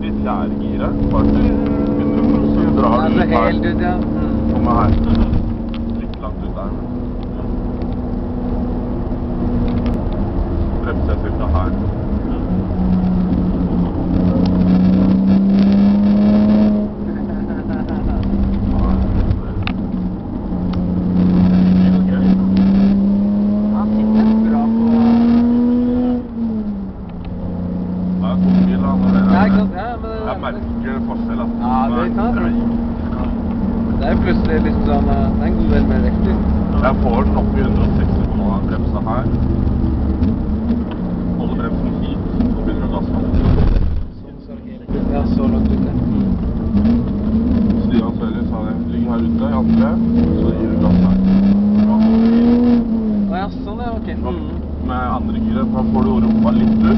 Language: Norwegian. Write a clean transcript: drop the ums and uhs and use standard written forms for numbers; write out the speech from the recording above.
I fjerde giret, faktisk. 100%, så drar du ut her. Helt ut, ja. Kommer her. Litt langt ut der. Bremser jeg cirka her. Jeg merker forskjell at ja, det kan jeg. Det er plutselig liksom sånn, det er en god del mer vektig. Jeg får den opp i 160 på nå, bremsa her. Holder bremsen hit, og begynner å gasse. Ja, så langt ut det. Stian Svelger sa det, ligger her ute i andre, så gir du gass her. Ja, sånn ja, ok. Med andre giret, da får du rumpa litt ut.